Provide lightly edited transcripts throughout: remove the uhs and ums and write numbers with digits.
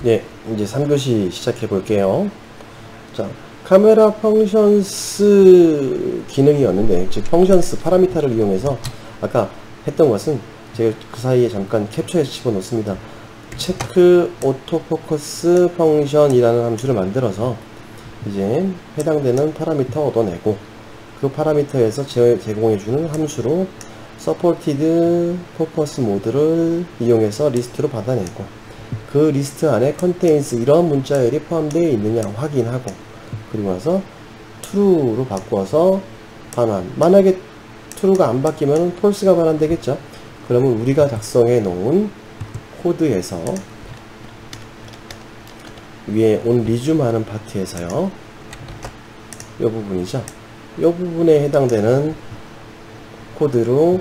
네, 이제 3교시 시작해 볼게요. 자, 카메라 펑션스 기능이었는데, 즉 펑션스 파라미터를 이용해서 아까 했던 것은 제가 그 사이에 잠깐 캡처해서 집어넣습니다. 체크 오토포커스 펑션이라는 함수를 만들어서 이제 해당되는 파라미터 얻어내고, 그 파라미터에서 제공해주는 함수로 서포티드 포커스 모드를 이용해서 리스트로 받아내고, 그 리스트 안에 컨테인스 이런 문자열이 포함되어 있느냐 확인하고, 그리고 나서 true로 바꿔서 반환. 만약에 true가 안 바뀌면 false가 반환되겠죠. 그러면 우리가 작성해 놓은 코드에서 위에 on resume 하는 파트에서요, 이 부분이죠. 이 부분에 해당되는 코드로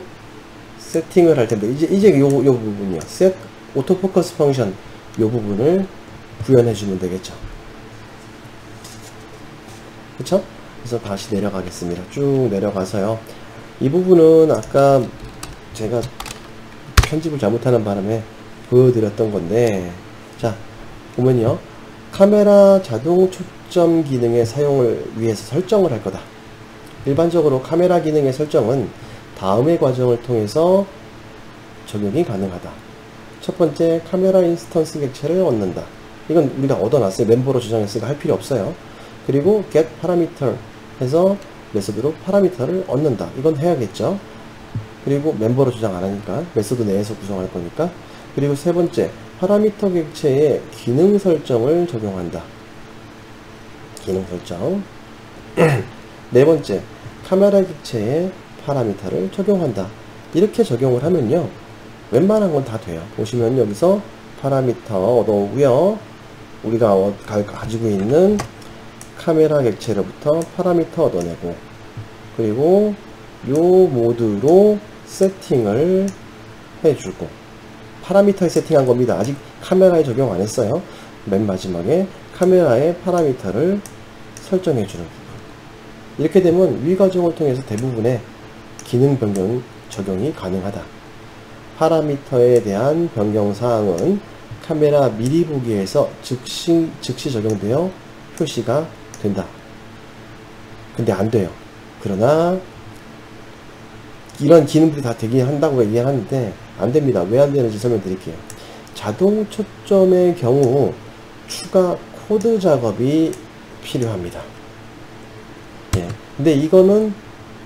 세팅을 할 텐데, 이제 요 부분이요. set autofocus function 이 부분을 구현해 주면 되겠죠. 그쵸? 그래서 다시 내려가겠습니다. 쭉 내려가서요. 이 부분은 아까 제가 편집을 잘못하는 바람에 보여드렸던 건데, 자, 보면요. 카메라 자동 초점 기능의 사용을 위해서 설정을 할 거다. 일반적으로 카메라 기능의 설정은 다음의 과정을 통해서 적용이 가능하다. 첫 번째, 카메라 인스턴스 객체를 얻는다. 이건 우리가 얻어놨어요. 멤버로 저장했으니까 할 필요 없어요. 그리고 get parameter 해서 메소드로 파라미터를 얻는다. 이건 해야겠죠. 그리고 멤버로 저장 안 하니까 메소드 내에서 구성할 거니까. 그리고 세 번째, 파라미터 객체의 기능 설정을 적용한다. 기능 설정. 네 번째, 카메라 객체의 파라미터를 적용한다. 이렇게 적용을 하면요, 웬만한 건 다 돼요. 보시면 여기서 파라미터 얻어오고요, 우리가 가지고 있는 카메라 객체로부터 파라미터 얻어내고, 그리고 요 모드로 세팅을 해주고, 파라미터에 세팅한 겁니다. 아직 카메라에 적용 안 했어요. 맨 마지막에 카메라의 파라미터를 설정해주는 부분. 이렇게 되면 위 과정을 통해서 대부분의 기능 변경 적용이 가능하다. 파라미터에 대한 변경 사항은 카메라 미리 보기에서 즉시 적용되어 표시가 된다. 근데 안 돼요. 그러나 이런 기능들이 다 되긴 한다고 얘기하는데 안 됩니다. 왜 안 되는지 설명드릴게요. 자동 초점의 경우 추가 코드 작업이 필요합니다. 예. 근데 이거는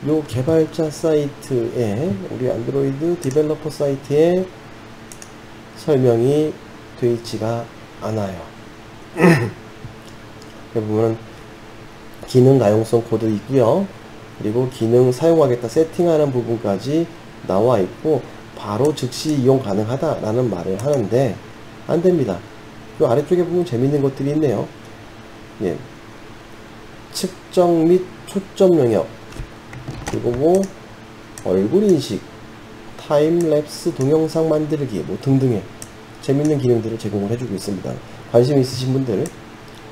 요 개발자 사이트에, 우리 안드로이드 디벨로퍼 사이트에 설명이 되어 있지가 않아요. 여기 보면 기능 가용성 코드 있고요. 그리고 기능 사용하겠다 세팅하는 부분까지 나와 있고, 바로 즉시 이용 가능하다 라는 말을 하는데 안 됩니다. 요 아래쪽에 보면 재밌는 것들이 있네요. 예. 측정 및 초점 영역, 그리고 뭐 얼굴 인식, 타임랩스 동영상 만들기 뭐 등등의 재밌는 기능들을 제공을 해주고 있습니다. 관심 있으신 분들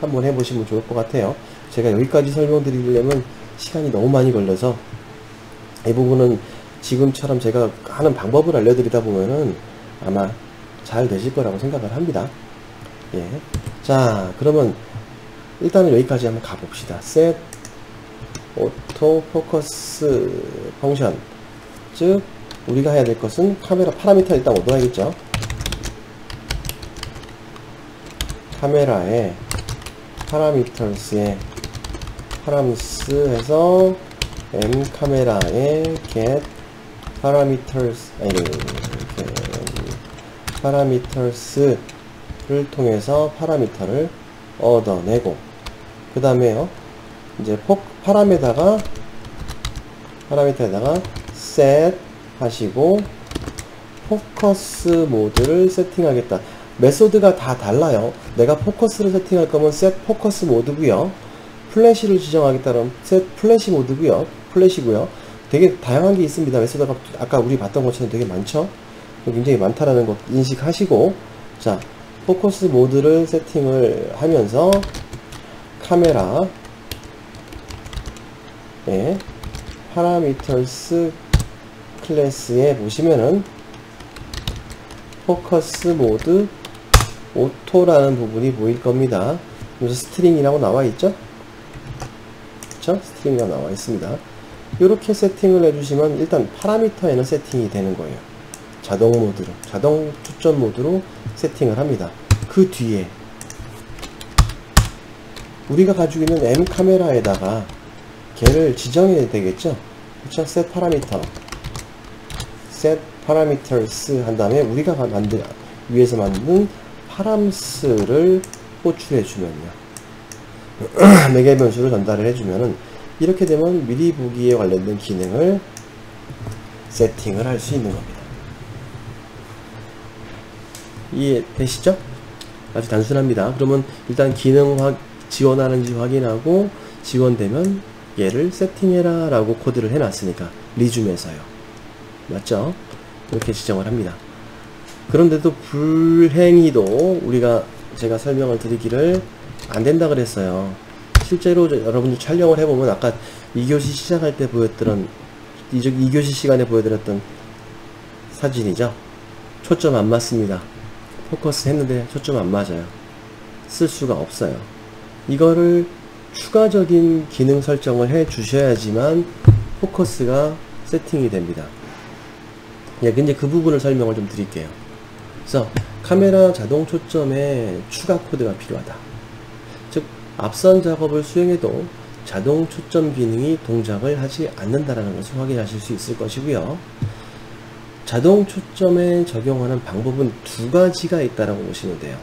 한번 해보시면 좋을 것 같아요. 제가 여기까지 설명드리려면 시간이 너무 많이 걸려서 이 부분은 지금처럼 제가 하는 방법을 알려드리다 보면은 아마 잘 되실 거라고 생각을 합니다. 예. 자, 그러면 일단은 여기까지 한번 가봅시다. set autofocus 펑션, 즉 우리가 해야 될 것은 카메라 파라미터 일단 얻어야겠죠. 카메라의 파라미터스에 파라미스 해서 m 카메라의 get parameters, parameters를 통해서 파라미터를 얻어내고, 그 다음에요, 이제 파라미터에다가 set 하시고 포커스 모드를 세팅하겠다. 메소드가 다 달라요. 내가 포커스를 세팅할 거면 set 포커스 모드고요, 플래시를 지정하겠다면 set 플래시 모드고요, 플래시고요. 되게 다양한 게 있습니다. 메소드가 아까 우리 봤던 것처럼 되게 많죠. 굉장히 많다라는 거 인식하시고, 자, 포커스 모드를 세팅을 하면서 카메라 parameters 클래스에 보시면은 포커스 모드 오토라는 부분이 보일 겁니다. 그래서 스트링이라고 나와 있죠? 그쵸? 스트링이라고 나와 있습니다. 이렇게 세팅을 해주시면 일단 파라미터에는 세팅이 되는 거예요. 자동 모드로, 자동 초점 모드로 세팅을 합니다. 그 뒤에 우리가 가지고 있는 M 카메라에다가 걔를 지정해야 되겠죠? 그쵸? set parameter, set parameters 한 다음에 우리가 위에서 만든 파람스를 호출해 주면요. 매개 변수를 전달을 해주면은 이렇게 되면 미리 보기에 관련된 기능을 세팅을 할 수 있는 겁니다. 이해되시죠? 아주 단순합니다. 그러면 일단 기능 지원하는지 확인하고 지원되면 얘를 세팅해라 라고 코드를 해놨으니까 리줌에서요. 맞죠? 이렇게 지정을 합니다. 그런데도 불행히도 제가 설명을 드리기를 안 된다 그랬어요. 실제로 여러분들 촬영을 해보면 아까 2교시 시작할 때 보였던 2교시 시간에 보여드렸던 사진이죠. 초점 안 맞습니다. 포커스 했는데 초점 안 맞아요. 쓸 수가 없어요. 이거를 추가적인 기능 설정을 해 주셔야지만 포커스가 세팅이 됩니다. 근데 그 부분을 설명을 좀 드릴게요. 그래서 카메라 자동 초점에 추가 코드가 필요하다. 즉 앞선 작업을 수행해도 자동 초점 기능이 동작을 하지 않는다라는 것을 확인하실 수 있을 것이고요. 자동 초점에 적용하는 방법은 두 가지가 있다라고 보시면 돼요.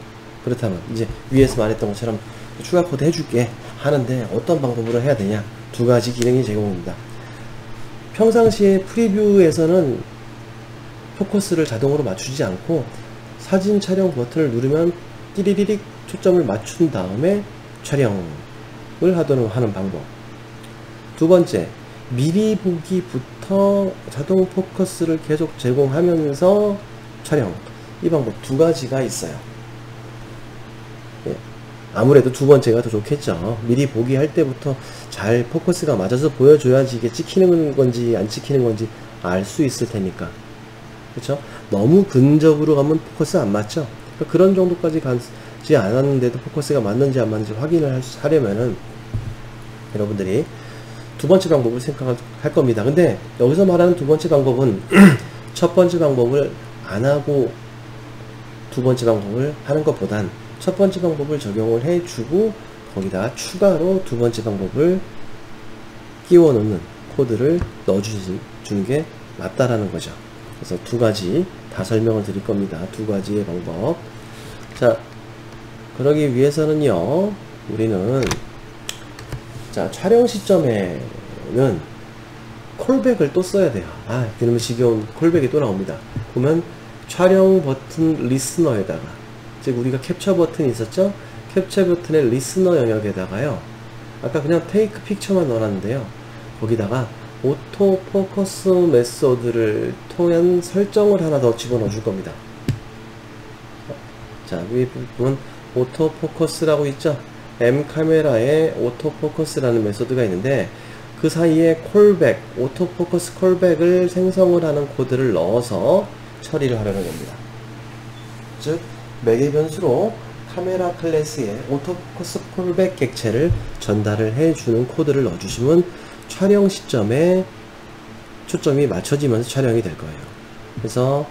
그렇다면 이제 위에서 말했던 것처럼 추가 코드 해줄게 하는데 어떤 방법으로 해야 되냐? 두 가지 기능이 제공됩니다. 평상시에 프리뷰에서는 포커스를 자동으로 맞추지 않고 사진 촬영 버튼을 누르면 띠리리릭 초점을 맞춘 다음에 촬영을 하도록 하는 방법. 두 번째, 미리 보기부터 자동 포커스를 계속 제공하면서 촬영. 이 방법 두 가지가 있어요. 아무래도 두 번째가 더 좋겠죠. 미리 보기 할 때부터 잘 포커스가 맞아서 보여줘야지 이게 찍히는 건지 안 찍히는 건지 알 수 있을 테니까. 그렇죠? 너무 근접으로 가면 포커스 안 맞죠? 그러니까 그런 정도까지 가지 않았는데도 포커스가 맞는지 안 맞는지 확인을 하려면은 여러분들이 두 번째 방법을 생각할 겁니다. 근데 여기서 말하는 두 번째 방법은 첫 번째 방법을 안 하고 두 번째 방법을 하는 것보단 첫 번째 방법을 적용을 해주고 거기다가 추가로 두 번째 방법을 끼워 놓는 코드를 넣어주는 게 맞다라는 거죠. 그래서 두 가지 다 설명을 드릴 겁니다. 두 가지의 방법. 자, 그러기 위해서는요, 우리는 자, 촬영 시점에는 콜백을 또 써야 돼요. 그러면 지겨운 콜백이 또 나옵니다. 보면 촬영 버튼 리스너에다가, 즉 우리가 캡처 버튼이 있었죠? 캡처 버튼의 리스너 영역에다가요, 아까 그냥 테이크 픽처만 넣어놨는데요, 거기다가 오토 포커스 메소드를 통한 설정을 하나 더 집어넣어 줄 겁니다. 자, 위에 부분 오토 포커스라고 있죠? M 카메라에 오토 포커스라는 메소드가 있는데 그 사이에 콜백, 오토 포커스 콜백을 생성을 하는 코드를 넣어서 처리를 하려는 겁니다. 즉 매개 변수로 카메라 클래스에 오토 포커스 콜백 객체를 전달을 해주는 코드를 넣어주시면 촬영 시점에 초점이 맞춰지면서 촬영이 될 거예요. 그래서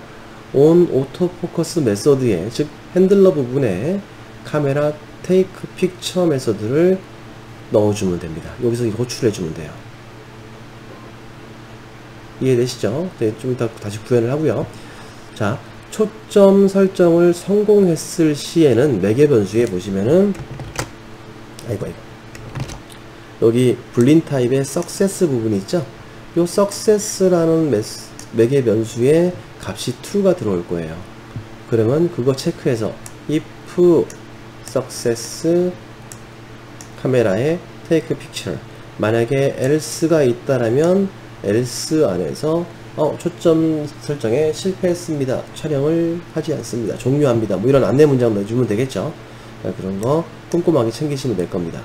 on 오토 포커스 메소드에, 즉 핸들러 부분에 카메라 테이크 픽처 메소드를 넣어주면 됩니다. 여기서 이거 호출해주면 돼요. 이해되시죠? 네, 좀 이따 다시 구현을 하고요. 자, 초점 설정을 성공했을 시에는 매개 변수에 보시면은 여기 불린 타입의 success 부분이 있죠? 요 success라는 매개 변수에 값이 true가 들어올 거예요. 그러면 그거 체크해서 if success 카메라에 take picture, 만약에 else가 있다라면 else 안에서 초점 설정에 실패했습니다, 촬영을 하지 않습니다, 종료합니다, 뭐 이런 안내 문장 넣어주면 되겠죠. 그런 거 꼼꼼하게 챙기시면 될 겁니다.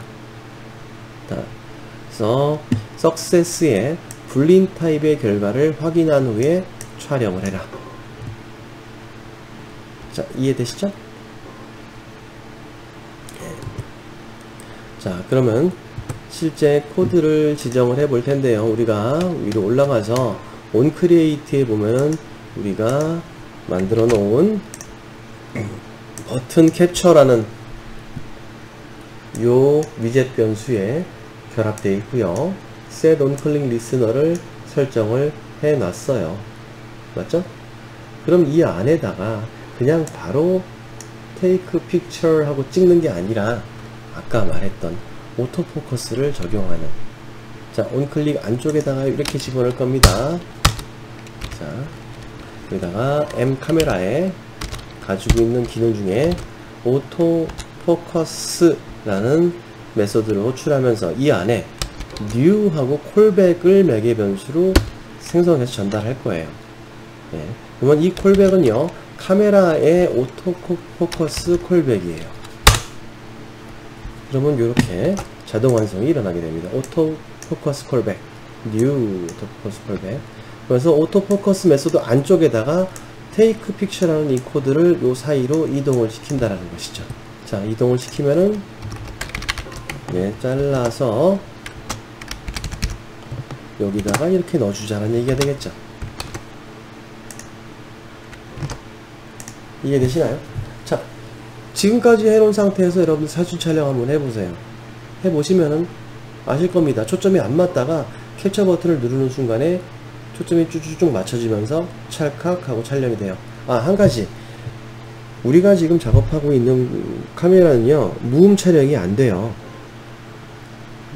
그래서 success의 불린 타입의 결과를 확인한 후에 촬영을 해라. 자, 이해되시죠? 자, 그러면 실제 코드를 지정을 해 볼 텐데요. 우리가 위로 올라가서 onCreate에 보면은 우리가 만들어 놓은 버튼 캡처라는 요 위젯 변수에 결합되어 있고요. set onClick listener를 설정을 해 놨어요. 맞죠? 그럼 이 안에다가 그냥 바로 take picture 하고 찍는 게 아니라 아까 말했던 오토포커스를 적용하는, 자, onClick 안쪽에다가 이렇게 집어넣을 겁니다. 자, 여기다가 M 카메라에 가지고 있는 기능 중에 오토포커스라는 메소드를 호출하면서 이 안에 new하고 콜백을 매개 변수로 생성해서 전달할 거예요. 네. 그러면 이 콜백은요, 카메라의 오토포커스 콜백이에요. 그러면 이렇게 자동 완성이 일어나게 됩니다. 오토포커스 콜백, new 오토포커스 콜백. 그래서 오토포커스 메소드 안쪽에다가 take picture라는 이 코드를 요 사이로 이동을 시킨다라는 것이죠. 자, 이동을 시키면은 네, 잘라서 여기다가 이렇게 넣어주자라는 얘기가 되겠죠. 이해되시나요? 자, 지금까지 해놓은 상태에서 여러분 사진 촬영 한번 해보세요. 해보시면은 아실 겁니다. 초점이 안 맞다가 캡처 버튼을 누르는 순간에 초점이 쭉쭉 맞춰지면서 찰칵 하고 촬영이 돼요. 아, 한 가지. 우리가 지금 작업하고 있는 카메라는요, 무음 촬영이 안 돼요.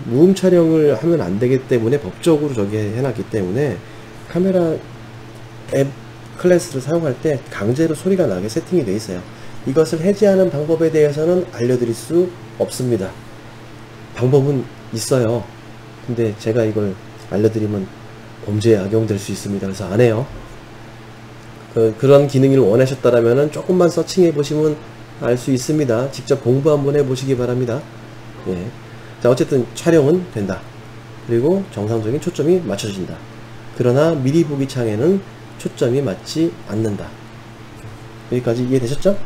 무음 촬영을 하면 안 되기 때문에 법적으로 저기 해놨기 때문에 카메라 앱 클래스를 사용할 때 강제로 소리가 나게 세팅이 되어 있어요. 이것을 해제하는 방법에 대해서는 알려드릴 수 없습니다. 방법은 있어요. 근데 제가 이걸 알려드리면 범죄에 악용될 수 있습니다. 그래서 안 해요. 그런 기능을 원하셨다라면 조금만 서칭해 보시면 알 수 있습니다. 직접 공부 한번 해 보시기 바랍니다. 예. 자, 어쨌든 촬영은 된다. 그리고 정상적인 초점이 맞춰진다. 그러나 미리 보기 창에는 초점이 맞지 않는다. 여기까지 이해되셨죠?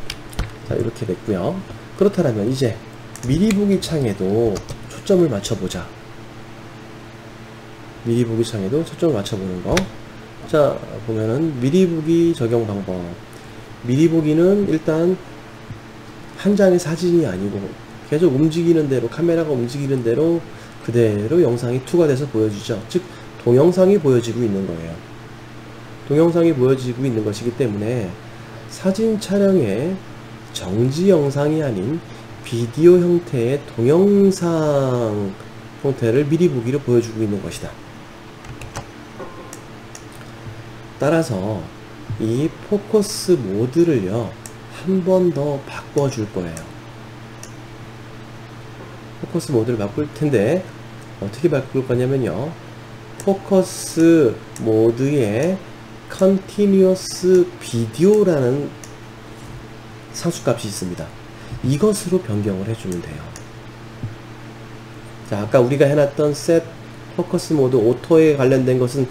자, 이렇게 됐고요. 그렇다면 이제 미리 보기 창에도 초점을 맞춰보자. 미리 보기 창에도 초점을 맞춰보는 거. 자, 보면은 미리 보기 적용 방법. 미리 보기는 일단 한 장의 사진이 아니고 계속 움직이는 대로, 카메라가 움직이는 대로 그대로 영상이 투과돼서 보여지죠. 즉 동영상이 보여지고 있는 거예요. 동영상이 보여지고 있는 것이기 때문에 사진 촬영의 정지 영상이 아닌 비디오 형태의 동영상 형태를 미리 보기로 보여주고 있는 것이다. 따라서 이 포커스 모드를요, 한 번 더 바꿔줄 거예요. 포커스 모드를 바꿀 텐데 어떻게 바꿀 거냐면요, 포커스 모드에 Continuous Video라는 상수값이 있습니다. 이것으로 변경을 해주면 돼요. 자, 아까 우리가 해놨던 Set 포커스 모드 오토에 관련된 것은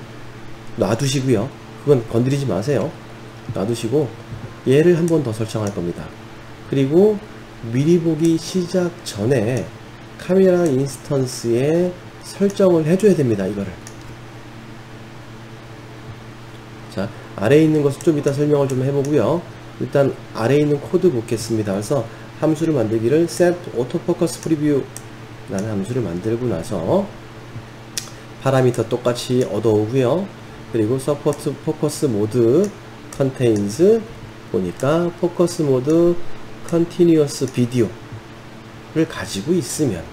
놔두시고요. 그건 건드리지 마세요. 놔두시고 얘를 한 번 더 설정할 겁니다. 그리고 미리 보기 시작 전에 카메라 인스턴스에 설정을 해줘야 됩니다. 이거를. 자, 아래에 있는 것을 좀 이따 설명을 좀 해보고요. 일단 아래에 있는 코드 보겠습니다. 그래서 함수를 만들기를 set autofocus preview 라는 함수를 만들고 나서 파라미터 똑같이 얻어오고요. 그리고 support focus mode contains 보니까 focus mode continuous video를 가지고 있으면,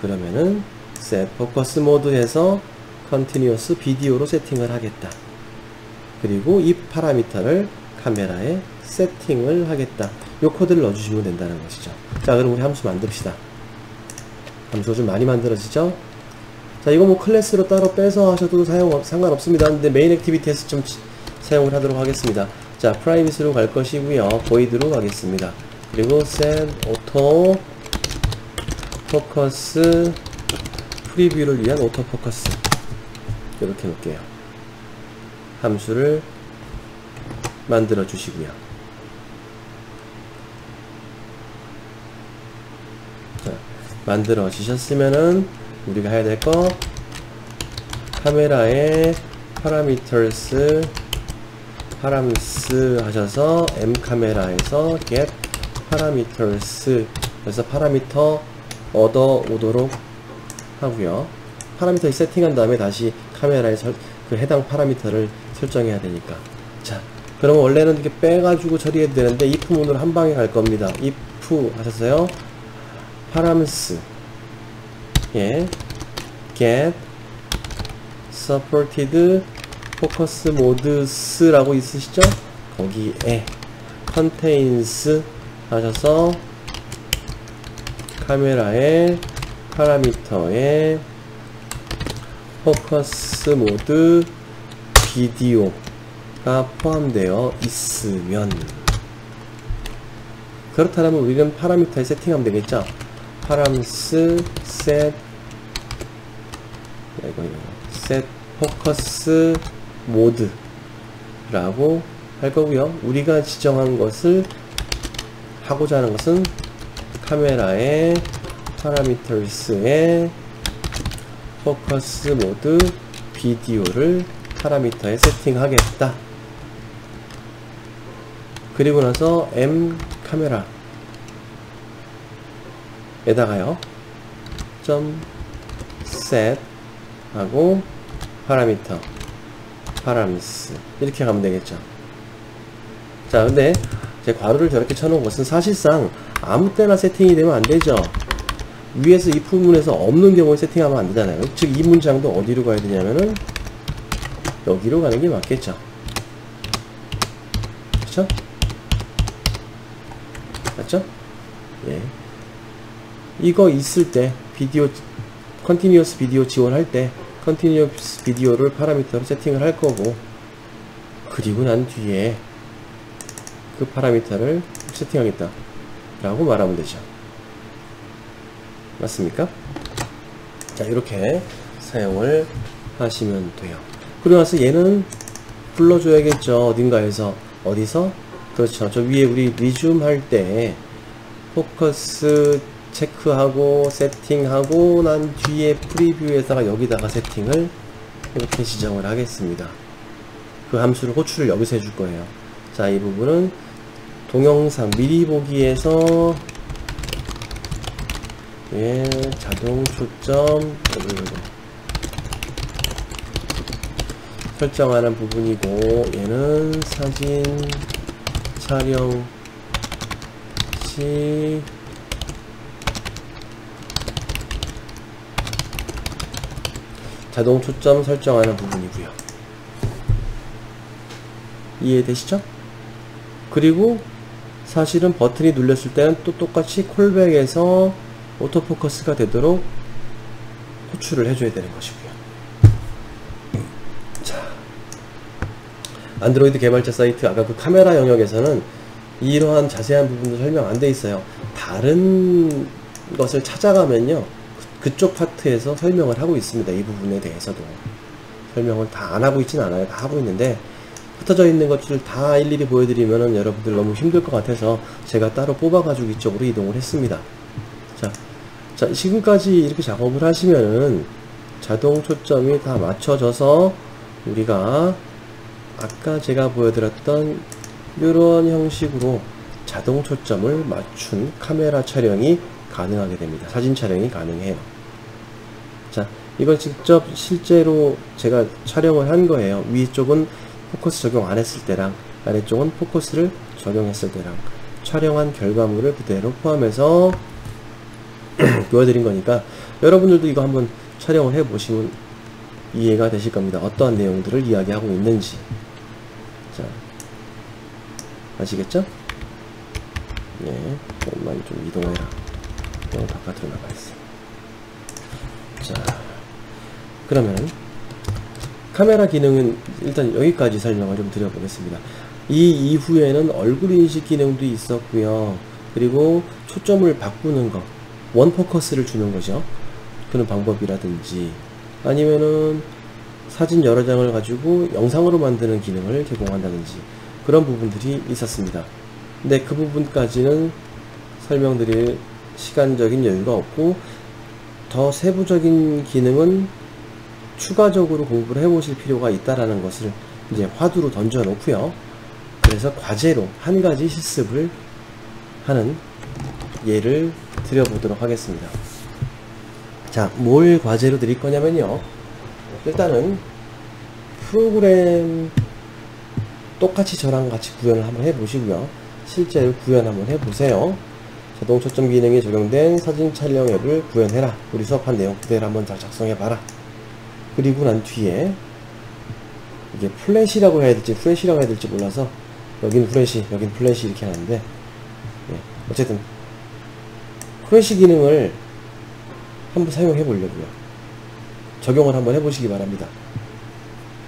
그러면은 set focus mode에서 continuous video로 세팅을 하겠다. 그리고 이 파라미터를 카메라에 세팅을 하겠다. 이 코드를 넣어주시면 된다는 것이죠. 자, 그럼 우리 함수 만듭시다. 함수가 좀 많이 만들어지죠? 자, 이거 뭐 클래스로 따로 빼서 하셔도 상관없습니다. 근데 메인 액티비티에서 좀 사용을 하도록 하겠습니다. 자, 프라이빗으로 갈 것이고요. void로 가겠습니다. 그리고 set auto focus 프리뷰를 위한 오토 포커스 이렇게 놓을게요. 함수를 만들어 주시고요. 자, 만들어지셨으면은 우리가 해야 될 거 카메라의 parameters 하셔서 M 카메라에서 get parameters 그래서 파라미터 얻어오도록 하고요. 파라미터 세팅한 다음에 다시 카메라에 그 해당 파라미터를 설정해야 되니까. 자, 그러면 원래는 이렇게 빼가지고 처리해도 되는데 if 문으로 한 방에 갈 겁니다. if 하셨어요. params 예, get supported focus modes라고 있으시죠? 거기에 contains 하셔서 카메라의 파라미터에 포커스 모드 비디오가 포함되어 있으면 그렇다면 우리는 파라미터에 세팅하면 되겠죠? params set 포커스 모드 라고 할 거고요. 우리가 지정한 것을 하고자 하는 것은 카메라의 parameters에 포커스 모드 비디오를 파라미터에 세팅하겠다. 그리고 나서 M 카메라 에다가요 점 set 하고 파라미터 params 이렇게 가면 되겠죠. 자, 근데 제 괄호를 저렇게 쳐놓은 것은 사실상 아무 때나 세팅이 되면 안 되죠. 위에서 이 부분에서 없는 경우에 세팅하면 안 되잖아요. 즉 이 문장도 어디로 가야 되냐면은 여기로 가는 게 맞겠죠. 그쵸? 맞죠? 예. 이거 있을 때 비디오 컨티뉴어스 비디오 지원할 때 컨티뉴어스 비디오를 파라미터로 세팅을 할 거고, 그리고 난 뒤에 그 파라미터를 세팅하겠다 라고 말하면 되죠. 맞습니까? 자, 이렇게 사용을 하시면 돼요. 그리고 나서 얘는 불러줘야겠죠. 어딘가에서. 어디서? 그렇죠. 저 위에 우리 리줌 할 때 포커스 체크하고 세팅하고 난 뒤에 프리뷰에다가 여기다가 세팅을 이렇게 지정을 하겠습니다. 그 함수를 호출을 여기서 해줄 거예요. 자, 이 부분은 동영상 미리 보기에서 예, 자동 초점 설정하는 부분이고, 얘는 사진 촬영 시 자동 초점 설정하는 부분이고요. 이해되시죠? 그리고 사실은 버튼이 눌렸을 때는 또 똑같이 콜백에서 오토포커스가 되도록 호출을 해줘야 되는 것이고요. 자, 안드로이드 개발자 사이트 아까 그 카메라 영역에서는 이러한 자세한 부분도 설명 안 돼 있어요. 다른 것을 찾아가면요, 그쪽 파트에서 설명을 하고 있습니다. 이 부분에 대해서도 설명을 다 안 하고 있진 않아요. 다 하고 있는데 흩어져 있는 것들을 다 일일이 보여드리면은 여러분들 너무 힘들 것 같아서 제가 따로 뽑아가지고 이쪽으로 이동을 했습니다. 자, 지금까지 이렇게 작업을 하시면은 자동 초점이 다 맞춰져서 우리가 아까 제가 보여드렸던 이런 형식으로 자동 초점을 맞춘 카메라 촬영이 가능하게 됩니다. 사진 촬영이 가능해요. 자, 이걸 직접 실제로 제가 촬영을 한 거예요. 위쪽은 포커스 적용 안 했을 때랑 아래쪽은 포커스를 적용했을 때랑 촬영한 결과물을 그대로 포함해서 보여드린 거니까 여러분들도 이거 한번 촬영을 해 보시면 이해가 되실 겁니다. 어떠한 내용들을 이야기하고 있는지. 자, 아시겠죠? 예, 조금만 좀 이동해라. 너무 바깥으로 나가 있어. 자, 그러면 카메라 기능은 일단 여기까지 설명을 좀 드려보겠습니다. 이 이후에는 얼굴 인식 기능도 있었고요. 그리고 초점을 바꾸는 거, 원 포커스를 주는 거죠. 그런 방법이라든지 아니면은 사진 여러 장을 가지고 영상으로 만드는 기능을 제공한다든지 그런 부분들이 있었습니다. 근데 그 부분까지는 설명드릴 시간적인 여유가 없고 더 세부적인 기능은 추가적으로 공부를 해보실 필요가 있다라는 것을 이제 화두로 던져 놓고요. 그래서 과제로 한 가지 실습을 하는 예를 드려보도록 하겠습니다. 자, 뭘 과제로 드릴 거냐면요. 일단은 프로그램 똑같이 저랑 같이 구현을 한번 해보시고요. 실제로 구현 한번 해보세요. 자동 초점 기능이 적용된 사진 촬영 앱을 구현해라. 우리 수업한 내용 그대로 한번 잘 작성해봐라. 그리고 난 뒤에 이게 플래시라고 해야 될지 프레시라고 해야 될지 몰라서 여긴 프레시, 여긴 플래시 이렇게 하는데, 예, 어쨌든 프레시 기능을 한번 사용해 보려고요. 적용을 한번 해보시기 바랍니다.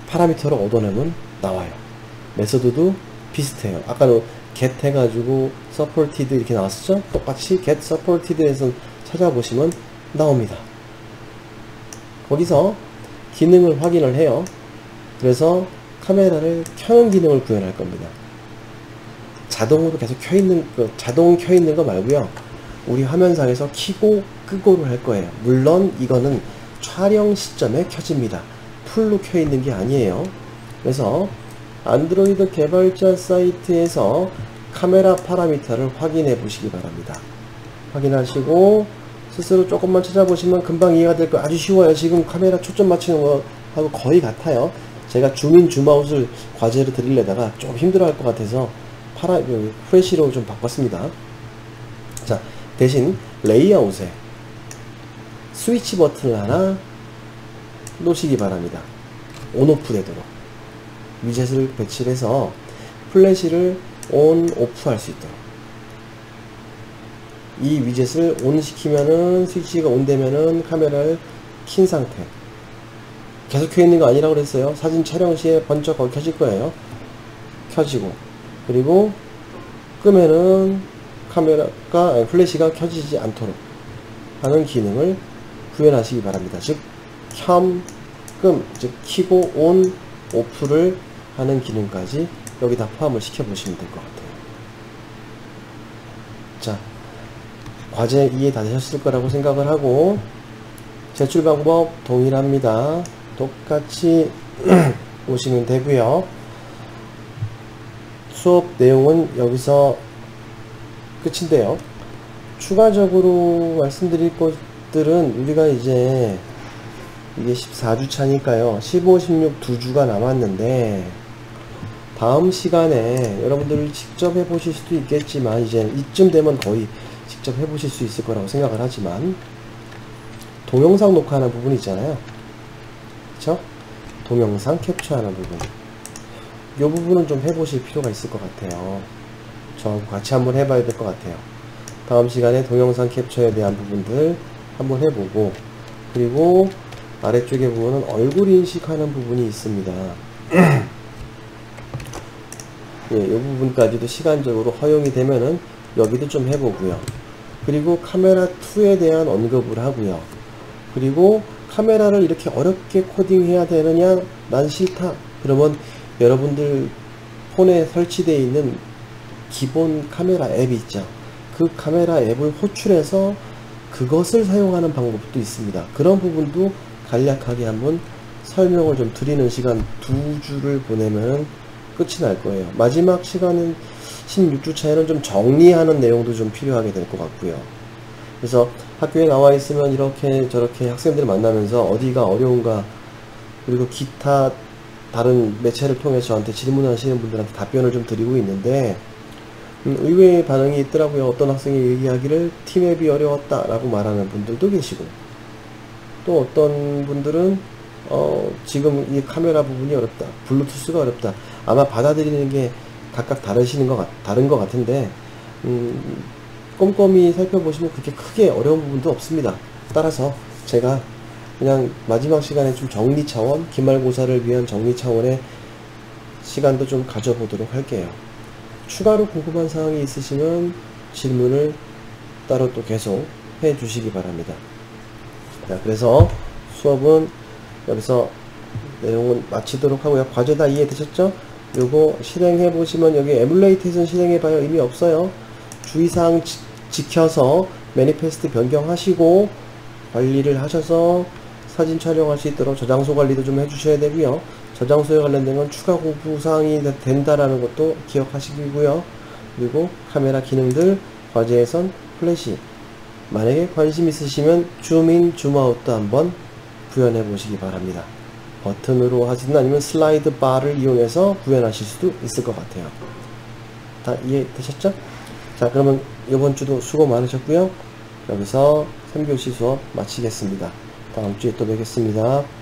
파라미터를 얻어내면 나와요. 메소드도 비슷해요. 아까는 get 해가지고 supported 이렇게 나왔었죠? 똑같이 get supported에서 찾아보시면 나옵니다. 거기서 기능을 확인을 해요. 그래서 카메라를 켜는 기능을 구현할 겁니다. 자동으로 계속 켜있는, 자동 켜있는 거 말고요. 우리 화면상에서 켜고 끄고를 할 거예요. 물론 이거는 촬영 시점에 켜집니다. 풀로 켜있는 게 아니에요. 그래서 안드로이드 개발자 사이트에서 카메라 파라미터를 확인해 보시기 바랍니다. 확인하시고 스스로 조금만 찾아보시면 금방 이해가 될 거예요. 아주 쉬워요. 지금 카메라 초점 맞추는 거하고 거의 같아요. 제가 줌인 줌아웃을 과제로 드리려다가 좀 힘들어 할 것 같아서 프레시로 좀 바꿨습니다. 자, 대신 레이아웃에 스위치 버튼을 하나 놓으시기 바랍니다. 온오프 되도록 위젯을 배치를 해서 플래시를 온, 오프 할 수 있도록. 이 위젯을 온 시키면은 스위치가 온 되면은 카메라를 킨 상태. 계속 켜 있는 거 아니라고 그랬어요. 사진 촬영 시에 번쩍 거기 켜질 거예요. 켜지고, 그리고 끄면은 카메라가, 플래시가 켜지지 않도록 하는 기능을 구현하시기 바랍니다. 즉 켬, 끔, 즉 키고 온, 오프를 하는 기능까지 여기다 포함을 시켜 보시면 될 것 같아요. 자, 과제 이해 다 되셨을 거라고 생각을 하고, 제출 방법 동일합니다. 똑같이 보시면 되고요. 수업 내용은 여기서 끝인데요. 추가적으로 말씀드릴 것들은 우리가 이제 이게 14주 차니까요. 15, 16 2주가 남았는데 다음 시간에 여러분들 직접 해보실 수도 있겠지만 이제 이쯤 되면 거의 직접 해보실 수 있을 거라고 생각을 하지만 동영상 녹화하는 부분 있잖아요. 그쵸? 동영상 캡처하는 부분. 이 부분은 좀 해보실 필요가 있을 것 같아요. 저하고 같이 한번 해봐야 될 것 같아요. 다음 시간에 동영상 캡처에 대한 부분들 한번 해보고, 그리고 아래쪽에 보면 얼굴 인식하는 부분이 있습니다. 예, 이 부분까지도 시간적으로 허용이 되면은 여기도 좀 해보고요. 그리고 카메라 2에 대한 언급을 하고요. 그리고 카메라를 이렇게 어렵게 코딩해야 되느냐? 난 싫다. 그러면 여러분들 폰에 설치되어 있는 기본 카메라 앱이 있죠. 그 카메라 앱을 호출해서 그것을 사용하는 방법도 있습니다. 그런 부분도 간략하게 한번 설명을 좀 드리는 시간 2주를 보내면 끝이 날 거예요. 마지막 시간은 16주 차에는 좀 정리하는 내용도 좀 필요하게 될 것 같고요. 그래서 학교에 나와 있으면 이렇게 저렇게 학생들 만나면서 어디가 어려운가, 그리고 기타 다른 매체를 통해서 저한테 질문하시는 분들한테 답변을 좀 드리고 있는데 의외의 반응이 있더라고요. 어떤 학생이 얘기하기를 팀앱이 어려웠다 라고 말하는 분들도 계시고, 또 어떤 분들은 지금 이 카메라 부분이 어렵다, 블루투스가 어렵다. 아마 받아들이는 게 각각 다른 것 같은데 꼼꼼히 살펴보시면 그렇게 크게 어려운 부분도 없습니다. 따라서 제가 그냥 마지막 시간에 좀 정리 차원, 기말고사를 위한 정리 차원의 시간도 좀 가져보도록 할게요. 추가로 궁금한 사항이 있으시면 질문을 따로 또 계속 해 주시기 바랍니다. 자, 그래서 수업은 여기서 내용은 마치도록 하고요. 과제 다 이해되셨죠? 요거 실행해 보시면, 여기 에뮬레이트에서는 실행해 봐요. 의미 없어요. 주의사항 지켜서 매니페스트 변경하시고 관리를 하셔서 사진 촬영할 수 있도록 저장소 관리도 좀 해주셔야 되고요. 저장소에 관련된 건 추가 공부사항이 된다라는 것도 기억하시고요. 그리고 카메라 기능들, 과제에선 플래시, 만약에 관심 있으시면 줌인, 줌아웃도 한번 구현해 보시기 바랍니다. 버튼으로 하시든 아니면 슬라이드 바를 이용해서 구현하실 수도 있을 것 같아요. 다 이해되셨죠? 자, 그러면 이번 주도 수고 많으셨고요. 여기서 3교시 수업 마치겠습니다. 다음 주에 또 뵙겠습니다.